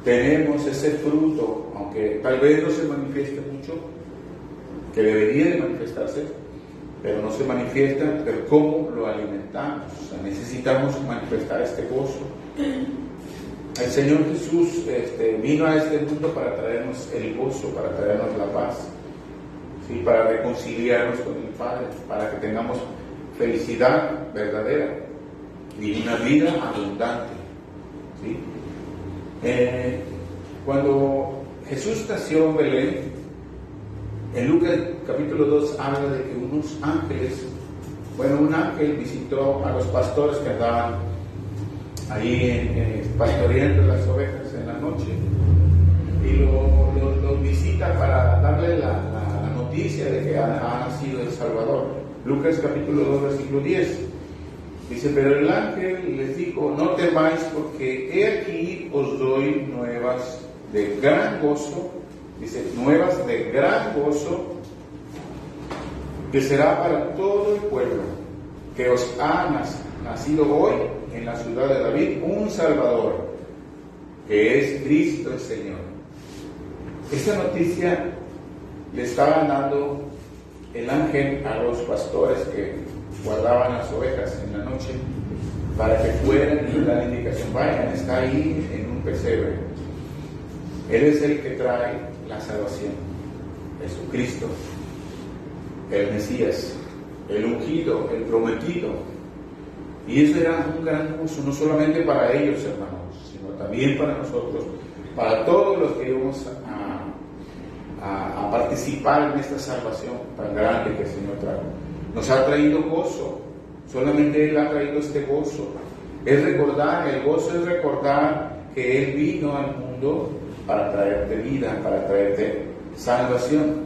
tenemos ese fruto, aunque tal vez no se manifieste mucho, que debería de manifestarse, pero no se manifiesta. Pero ¿cómo lo alimentamos? O sea, necesitamos manifestar este gozo. El Señor Jesús vino a este mundo para traernos el gozo, para traernos la paz, ¿sí? Para reconciliarnos con el Padre, para que tengamos felicidad verdadera y una vida abundante, ¿sí? Cuando Jesús nació en Belén, en Lucas capítulo 2 habla de que unos ángeles, un ángel visitó a los pastores que andaban ahí pastoreando las ovejas en la noche, y los visita para darle la noticia de que ha nacido el Salvador. Lucas capítulo 2 versículo 10 dice: pero el ángel les dijo: no temáis, porque he aquí os doy nuevas de gran gozo. Dice, nuevas de gran gozo, que será para todo el pueblo, que os ha nacido hoy en la ciudad de David un Salvador, que es Cristo el Señor. Esta noticia le estaba dando el ángel a los pastores que guardaban las ovejas en la noche, para que fueran y dar la indicación: vayan, está ahí en un pesebre. Él es el que trae la salvación, Jesucristo, el Mesías, el ungido, el prometido. Y eso era un gran gozo, no solamente para ellos, hermanos, sino también para nosotros, para todos los que íbamos a participar en esta salvación tan grande que el Señor trajo. Nos ha traído gozo, solamente Él ha traído este gozo. Es recordar, el gozo es recordar que Él vino al mundo para traerte vida, para traerte salvación.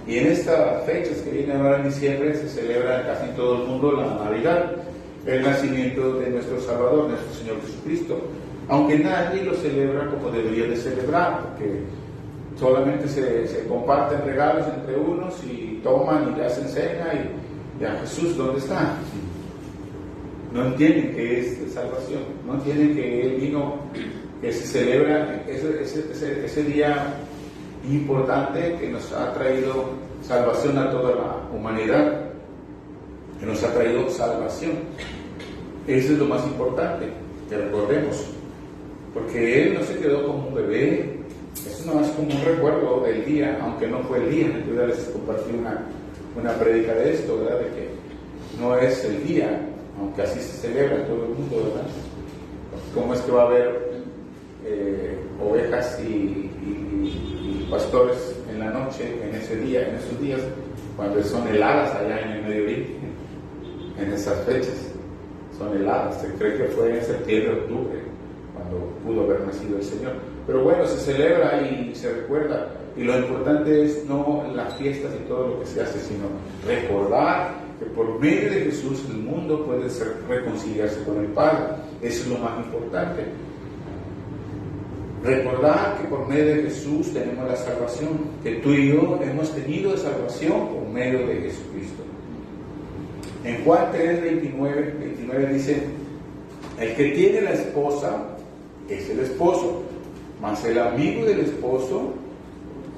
Y en estas fechas que vienen ahora en diciembre se celebra casi en todo el mundo la Navidad, el nacimiento de nuestro Salvador, nuestro Señor Jesucristo, aunque nadie lo celebra como debería de celebrar, porque solamente se comparten regalos entre unos y toman y le hacen cena y a Jesús, ¿dónde está? No entienden que es salvación, no entienden que Él vino, que se celebra ese día importante que nos ha traído salvación a toda la humanidad, que nos ha traído salvación. Eso es lo más importante, que recordemos, porque Él no se quedó como un bebé. Eso no es como un recuerdo del día, aunque no fue el día. Yo ya les compartí una prédica de esto, ¿verdad? De que no es el día, aunque así se celebra en todo el mundo, ¿verdad? ¿Cómo es que va a haber ovejas y pastores en la noche, en ese día, en esos días, cuando son heladas allá en el Medio Oriente, en esas fechas? Son heladas. Se cree que fue en septiembre, octubre, cuando pudo haber nacido el Señor. Pero bueno, se celebra y se recuerda. Y lo importante es no las fiestas y todo lo que se hace, sino recordar que por medio de Jesús el mundo puede reconciliarse con el Padre. Eso es lo más importante. Recordar que por medio de Jesús tenemos la salvación, que tú y yo hemos tenido salvación por medio de Jesucristo. En Juan 3, 29 dice: el que tiene la esposa es el esposo, mas el amigo del esposo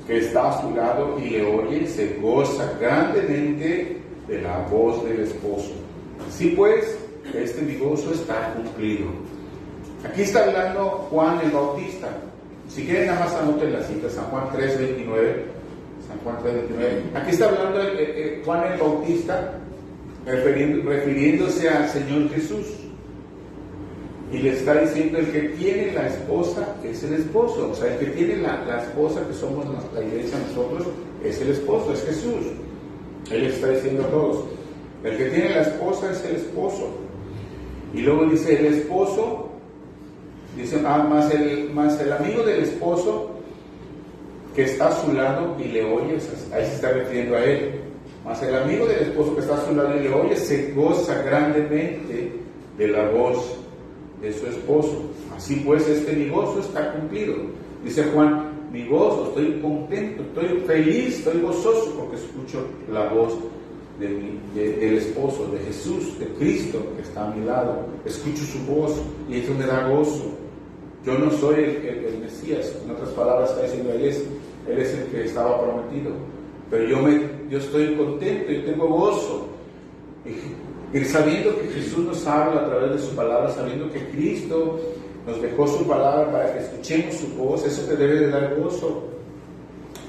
que está a su lado y le oye se goza grandemente de la voz del esposo. Así pues, mi gozo está cumplido. Aquí está hablando Juan el Bautista. Si quieren, nada más anoten la cita: San Juan 3, 29. San Juan 3:29. Aquí está hablando Juan el Bautista, refiriéndose al Señor Jesús. Y le está diciendo: el que tiene la esposa es el esposo. O sea, el que tiene la esposa, que somos la iglesia nosotros, es el esposo, es Jesús. Él está diciendo a todos: el que tiene la esposa es el esposo. Y luego dice: el esposo, dice, más el amigo del esposo que está a su lado y le oye. Ahí se está refiriendo a él. Más el amigo del esposo que está a su lado y le oye se goza grandemente de la voz de su esposo. Así pues, mi gozo está cumplido. Dice Juan: mi gozo, estoy contento, estoy feliz, estoy gozoso porque escucho la voz del esposo, de Jesús, de Cristo que está a mi lado. Escucho su voz y eso me da gozo. Yo no soy el Mesías, en otras palabras está diciendo: él es el que estaba prometido, pero yo estoy contento, yo tengo gozo. Y sabiendo que Jesús nos habla a través de su palabra, sabiendo que Cristo nos dejó su palabra para que escuchemos su voz, eso te debe de dar gozo.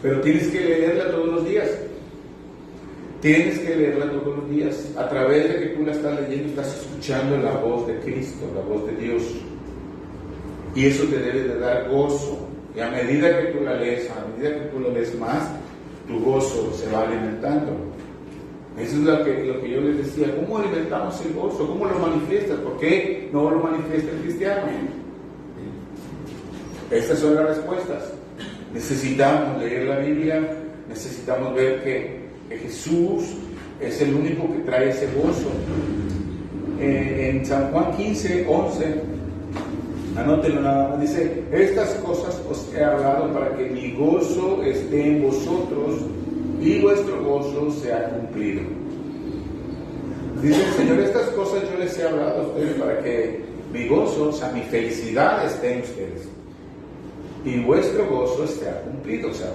Pero tienes que leerla todos los días. Tienes que leerla todos los días. A través de que tú la estás leyendo, estás escuchando la voz de Cristo, la voz de Dios. Y eso te debe de dar gozo. Y a medida que tú la lees, más, tu gozo se va alimentando. Eso es lo que yo les decía: ¿cómo alimentamos el gozo? ¿Cómo lo manifiestas? ¿Por qué no lo manifiesta el cristiano? Estas son las respuestas. Necesitamos leer la Biblia, necesitamos ver que Jesús es el único que trae ese gozo. En San Juan 15:11, anótenlo nada más, dice: estas cosas os he hablado para que mi gozo esté en vosotros y vuestro gozo sea cumplido. Dice el Señor: estas cosas yo les he hablado a ustedes para que mi gozo, o sea, mi felicidad esté en ustedes y vuestro gozo sea cumplido. O sea,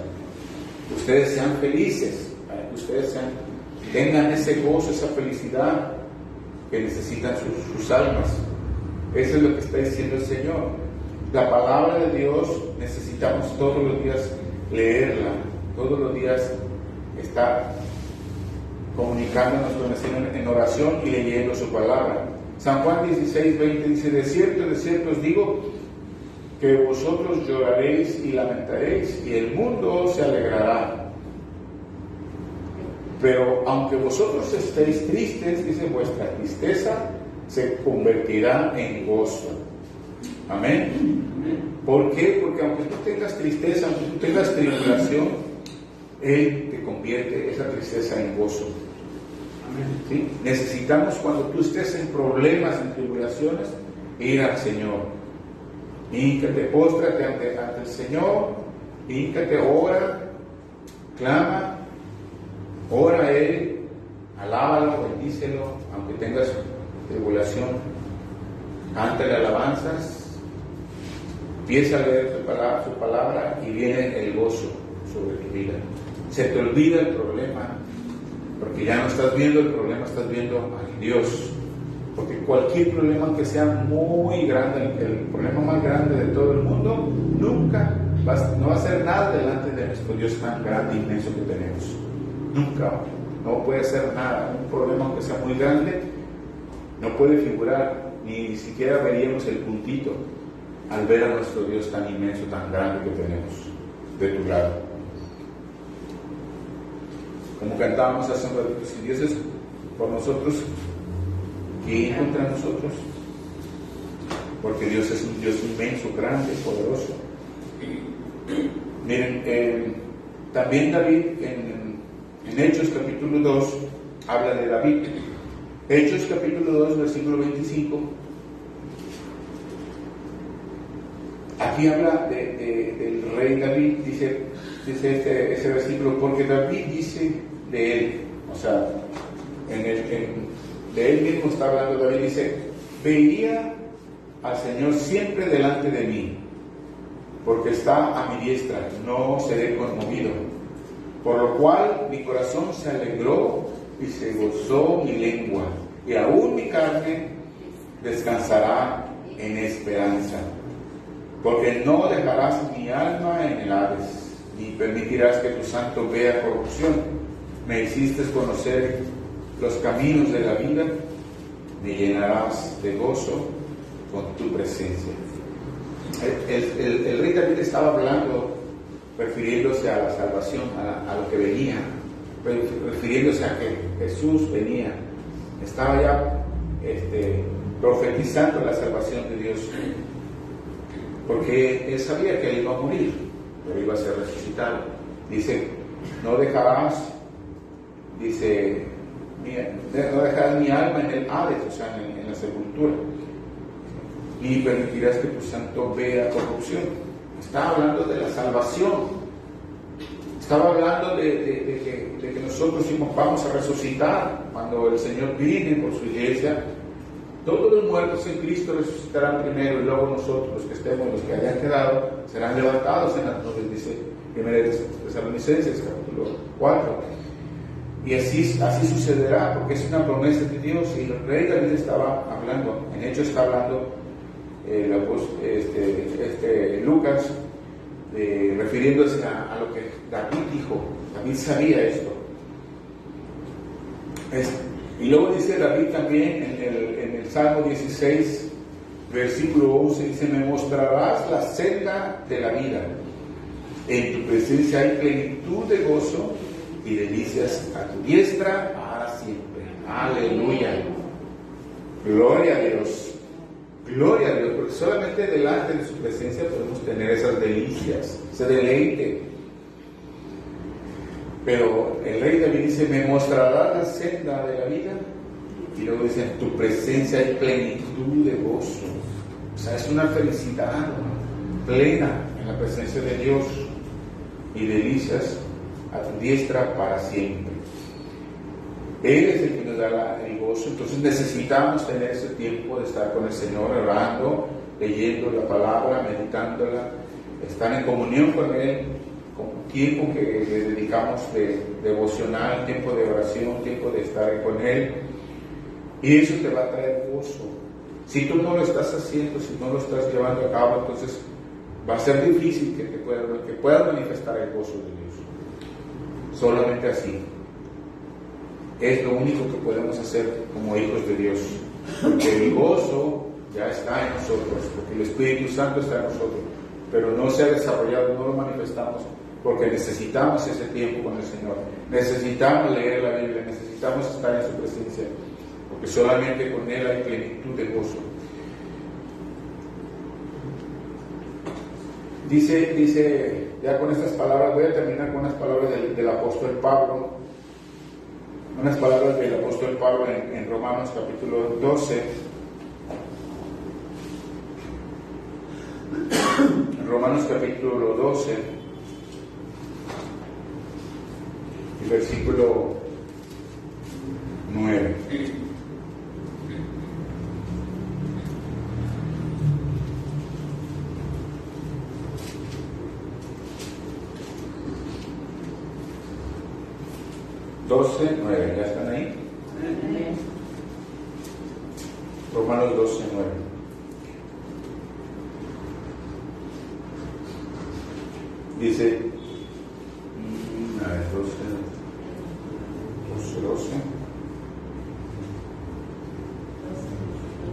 ustedes sean felices, para que ustedes tengan ese gozo, esa felicidad que necesitan sus almas. Eso es lo que está diciendo el Señor. La palabra de Dios necesitamos todos los días leerla, todos los días estar comunicándonos con el Señor en oración y leyendo su palabra. San Juan 16:20 dice: de cierto os digo que vosotros lloraréis y lamentaréis y el mundo se alegrará. Pero aunque vosotros estéis tristes, dice, vuestra tristeza se convertirá en gozo. Amén. ¿Por qué? Porque aunque tú tengas tristeza, aunque tú tengas tribulación, Él te convierte esa tristeza en gozo. ¿Sí? Necesitamos, cuando tú estés en problemas, en tribulaciones, ir al Señor. Híncate, póstrate ante el Señor, híncate, ora, clama, ora a Él, alábalo, bendícelo, aunque tengas tribulación, cántale alabanzas, empieza a leer su palabra y viene el gozo sobre tu vida. Se te olvida el problema, porque ya no estás viendo el problema, estás viendo a Dios. Porque cualquier problema que sea muy grande, el problema más grande de todo el mundo, nunca no va a ser nada delante de nuestro Dios tan grande e inmenso que tenemos. Nunca, no puede ser nada. Un problema, aunque sea muy grande, no puede figurar, ni siquiera veríamos el puntito al ver a nuestro Dios tan inmenso, tan grande que tenemos de tu lado. Como cantábamos hace un ratito: si Dios es por nosotros, ¿quién contra nosotros? Porque Dios es un Dios inmenso, grande, poderoso. Miren, también David en Hechos capítulo 2 habla de David. Hechos capítulo 2 versículo 25. Aquí habla del rey David, dice ese versículo: porque David dice de él, o sea, de él mismo está hablando David, dice: veía al Señor siempre delante de mí, porque está a mi diestra, no seré conmovido. Por lo cual mi corazón se alegró y se gozó mi lengua, y aún mi carne descansará en esperanza. Porque no dejarás mi alma en el Hades, ni permitirás que tu santo vea corrupción. Me hiciste conocer los caminos de la vida, me llenarás de gozo con tu presencia. El rey David estaba hablando, refiriéndose a la salvación, a lo que venía, refiriéndose a que Jesús venía. Estaba ya profetizando la salvación de Dios, porque él sabía que él iba a morir, pero iba a ser resucitado. Dice, no dejarás mi alma en el Hades, o sea, en la sepultura, ni permitirás que tu santo vea corrupción. Estaba hablando de la salvación. Estaba hablando de que nosotros vamos a resucitar cuando el Señor viene por su iglesia. Todos los muertos en Cristo resucitarán primero, y luego nosotros, los que estemos, los que hayan quedado, serán levantados en las nubes, dice 1 Tesalonicenses capítulo 4. Y así sucederá, porque es una promesa de Dios. Y el rey David estaba hablando, en Hechos está hablando Lucas, refiriéndose a lo que David dijo. David sabía esto. Y luego dice David también en el Salmo 16, versículo 11, dice, me mostrarás la senda de la vida. En tu presencia hay plenitud de gozo y delicias a tu diestra para siempre. Aleluya. Gloria a Dios. Gloria a Dios, porque solamente delante de su presencia podemos tener esas delicias, ese deleite. Pero el rey David dice, me mostrará la senda de la vida. Y luego dice, en tu presencia hay plenitud de gozo. O sea, es una felicidad plena en la presencia de Dios, y delicias a tu diestra para siempre. Él es el que nos da el gozo. Entonces necesitamos tener ese tiempo de estar con el Señor, orando, leyendo la palabra, meditándola, estar en comunión con Él, con tiempo que le dedicamos de devocional, tiempo de oración, tiempo de estar con Él. Y eso te va a traer gozo. Si tú no lo estás haciendo, si no lo estás llevando a cabo, entonces va a ser difícil que puedas manifestar el gozo de Dios. Solamente así. Es lo único que podemos hacer como hijos de Dios. Porque el gozo ya está en nosotros, porque el Espíritu Santo está en nosotros, pero no se ha desarrollado, no lo manifestamos, porque necesitamos ese tiempo con el Señor. Necesitamos leer la Biblia, necesitamos estar en su presencia, porque solamente con Él hay plenitud de gozo. Dice, ya con estas palabras, voy a terminar con unas palabras del apóstol Pablo, unas palabras del apóstol Pablo en Romanos capítulo 12. Romanos capítulo 12, y versículo 9. ¿Ya están ahí? Romanos 12, 9. Dice, 12.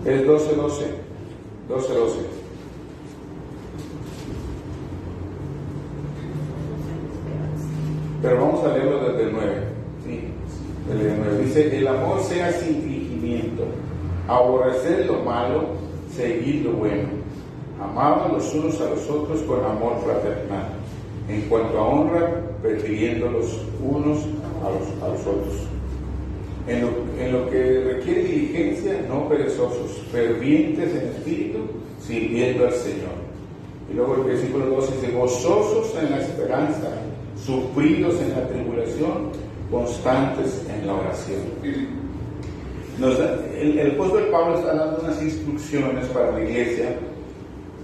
Es 12. Pero vamos a leerlo desde el 9. Dice, el amor sea sin fingimiento, aborrecer lo malo, seguir lo bueno, amados los unos a los otros con amor fraternal, en cuanto a honra, prefiriendo los unos a los otros. En lo que requiere diligencia, no perezosos, fervientes en espíritu, sirviendo al Señor. Y luego el versículo 12 dice, gozosos en la esperanza, sufridos en la tribulación, constantes en la oración. El apóstol Pablo está dando unas instrucciones para la iglesia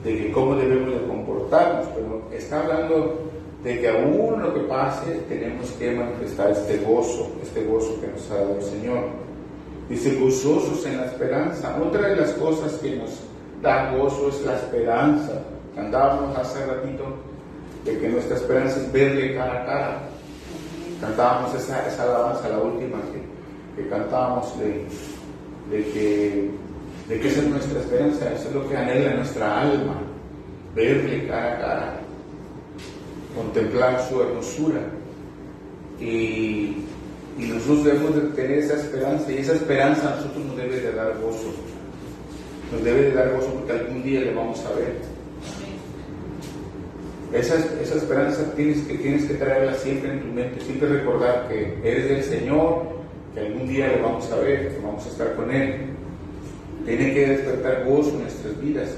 de que cómo debemos de comportarnos, pero está hablando de que aún lo que pase tenemos que manifestar este gozo que nos ha dado el Señor. Dice, gozosos en la esperanza. Otra de las cosas que nos da gozo es la esperanza. Andábamos hace ratito de que nuestra esperanza es verle cara a cara. Cantábamos esa alabanza, la última que cantábamos, de que esa es nuestra esperanza, eso es lo que anhela nuestra alma, verle cara a cara, contemplar su hermosura. Y nosotros debemos de tener esa esperanza, y esa esperanza a nosotros nos debe de dar gozo. Nos debe de dar gozo porque algún día le vamos a ver. Esa esperanza tienes que traerla siempre en tu mente, siempre recordar que eres del Señor, que algún día le vamos a ver, que vamos a estar con Él. Tiene que despertar gozo en nuestras vidas.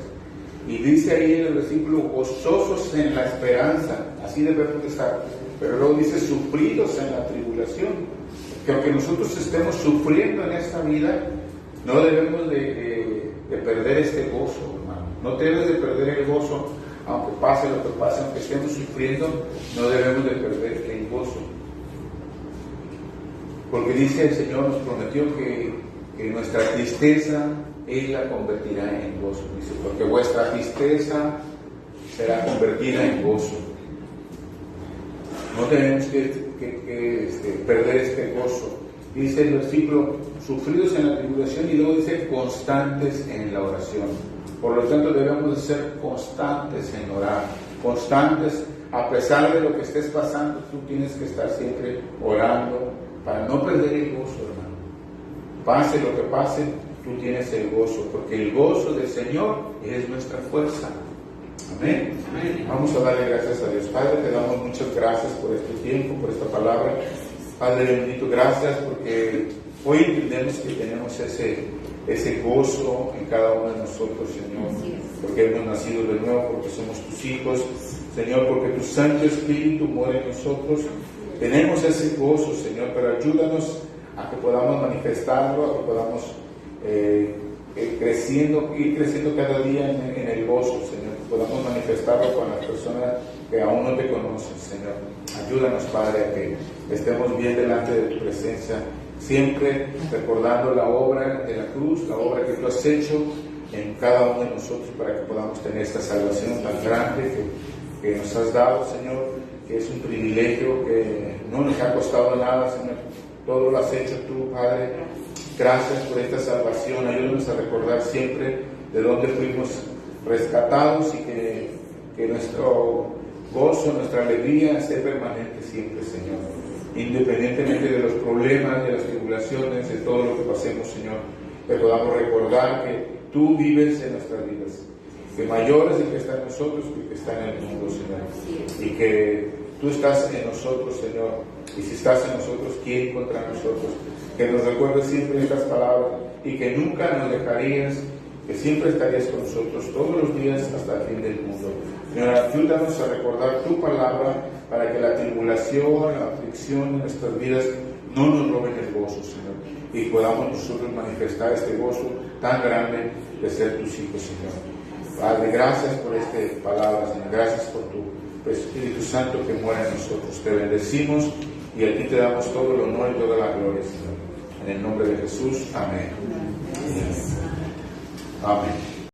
Y dice ahí en el versículo, gozosos en la esperanza, así debemos estar. Pero luego dice, sufridos en la tribulación. Que aunque nosotros estemos sufriendo en esta vida, no debemos de perder este gozo, hermano. No debes de perder el gozo, aunque pase lo que pase, aunque estemos sufriendo, no debemos de perder el gozo. Porque dice el Señor, nos prometió que nuestra tristeza Él la convertirá en gozo. Dice, porque vuestra tristeza será convertida en gozo. No tenemos que perder este gozo. Dice el versículo, sufridos en la tribulación, y luego dice, constantes en la oración. Por lo tanto, debemos de ser constantes en orar, constantes, a pesar de lo que estés pasando, tú tienes que estar siempre orando para no perder el gozo, hermano. Pase lo que pase, tú tienes el gozo, porque el gozo del Señor es nuestra fuerza. Amén. Amén. Vamos a darle gracias a Dios. Padre, te damos muchas gracias por este tiempo, por esta palabra. Padre bendito, gracias porque hoy entendemos que tenemos ese gozo en cada uno de nosotros, Señor, porque hemos nacido de nuevo, porque somos tus hijos, Señor, porque tu Santo Espíritu mora en nosotros. Tenemos ese gozo, Señor, pero ayúdanos a que podamos manifestarlo, a que podamos ir creciendo cada día en el gozo, Señor, que podamos manifestarlo con las personas que aún no te conocen, Señor. Ayúdanos, Padre, a que estemos bien delante de tu presencia, siempre recordando la obra de la cruz, la obra que tú has hecho en cada uno de nosotros para que podamos tener esta salvación tan grande que nos has dado, Señor, que es un privilegio que no nos ha costado nada, Señor. Todo lo has hecho tú, Padre. Gracias por esta salvación. Ayúdanos a recordar siempre de dónde fuimos rescatados y que nuestro gozo, nuestra alegría esté permanente siempre, Señor. Independientemente de los problemas, de las tribulaciones, de todo lo que pasemos, Señor, que podamos recordar que tú vives en nuestras vidas, que mayor es el que está en nosotros que el que está en el mundo, Señor, y que tú estás en nosotros, Señor, y si estás en nosotros, ¿quién contra nosotros? Que nos recuerdes siempre estas palabras y que nunca nos dejarías, que siempre estarías con nosotros todos los días hasta el fin del mundo. Señor, ayúdanos a recordar tu palabra para que la tribulación, la aflicción en nuestras vidas no nos roben el gozo, Señor, y podamos nosotros manifestar este gozo tan grande de ser tus hijos, Señor. Padre, gracias por esta palabra, Señor, gracias por tu Espíritu Santo que mora en nosotros. Te bendecimos y a ti te damos todo el honor y toda la gloria, Señor. En el nombre de Jesús, amén. Amén.